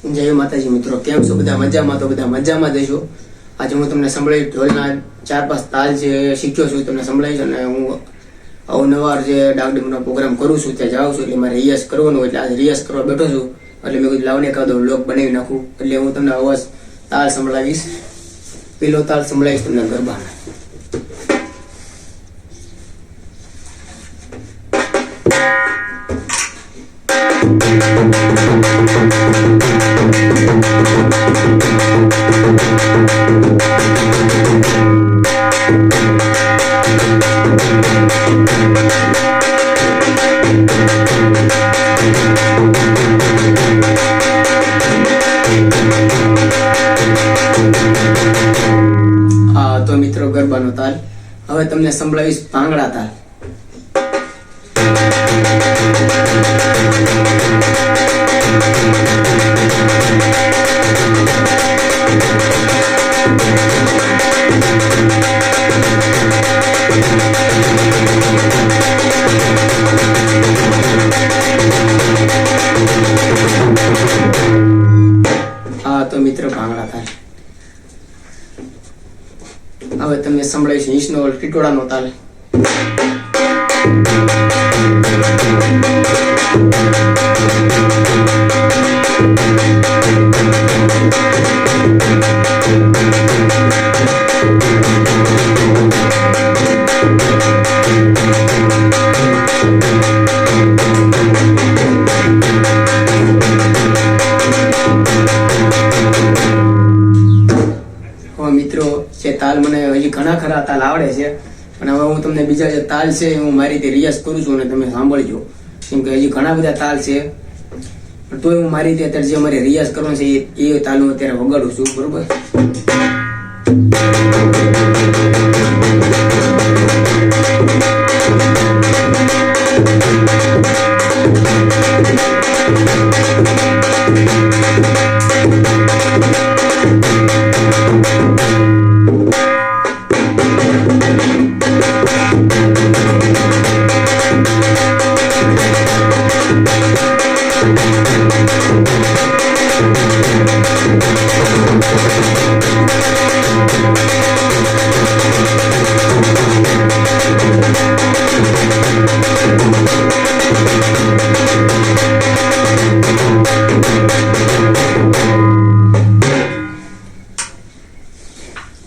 जय माताजी मित्रों, केम छो बधा मजामां? तो बधा मजामां ज छो। आज हूँ तमने संभळावी ढोलना 4-5 ताल जे शीख्यो छुं तमने संभळावीश अने हूँ अवनवार जे डाकडीमनो प्रोग्राम करूं छुं त्यां जाऊं छुं એટલે મારે રિયાઝ કરવાનો એટલે આજે રિયાઝ કરવા બેઠો છું એટલે મેં કીધું લાવને એકાદો વ્લોગ બનાવી નાખું એટલે હું તમને અવાજ તાલ સંભળાવીશ. પેલો તાલ સંભળાવીશ તમને ગરબાનો. તો મિત્રો ગરબાનો તાલ હવે તમને સંભળાવીશ ભાંગડા તાલ. તો મિત્ર ભાંગડા તાલ. હવે તમને સંભળાવીશ ઈંચનો ટીટોળાનો તાલ. મિત્રો જે તાલ મને હજી ઘણા ખરા તાલ આવડે છે અને હવે હું તમને બીજા જે તાલ છે હું મારી રીતે રિયાઝ કરું છું અને તમે સાંભળજો કેમ કે હજી ઘણા બધા તાલ છે પણ તોય હું મારી રીતે અત્યારે જે મારે રિયાઝ કરવાનો છે એ તાલ હું અત્યારે વગાડું છું. બરોબર.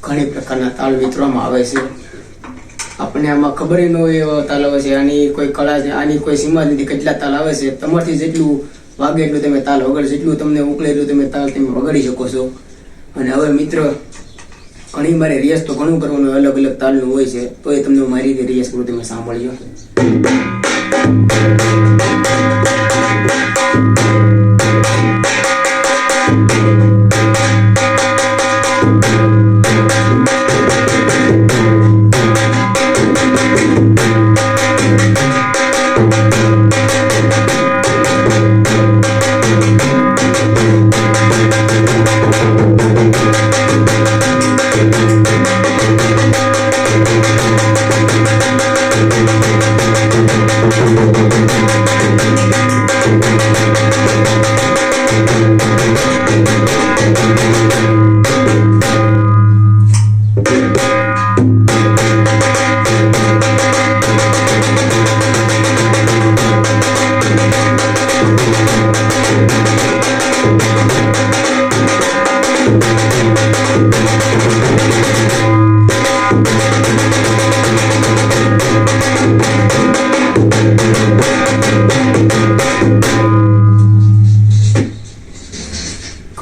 ઘણી પ્રકારના તાલ વિતરવામાં આવે છે. આપણને આમાં ખબર ન હોય એવા તાલ આવે છે. આની કોઈ કળા છે, આની કોઈ સીમા નથી કેટલા તાલ આવે છે. તમારથી જેટલું વાગે એટલું તમે તાલ વગાડો, જેટલું તમને ઉકળે એટલું તમે તાલ તમે વગાડી શકો છો. અને હવે મિત્ર ઘણી મારે રિયાઝ તો ઘણું કરવાનું અલગ અલગ તાલનું હોય છે તો એ તમને મારી રીતે રિયાઝ કરું તમે સાંભળજો.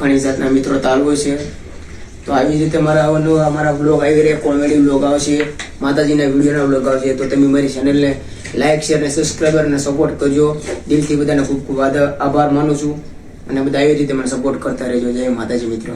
ઘણી જાતના મિત્રો તાલ હોય છે. તો આવી રીતે મારા બ્લોગ આવી રહ્યા, કોમેડી બ્લોગ આવશે, માતાજીના વિડીયોના બ્લોગ આવશે. તો તમે મારી ચેનલને લાઈક શેર અને સબસ્ક્રાઈબર અને સપોર્ટ કરજો. દિલથી બધાને ખૂબ ખૂબ આભાર માનું છું અને બધા આવી રીતે મને સપોર્ટ કરતા રહેજો. જય માતાજી મિત્રો.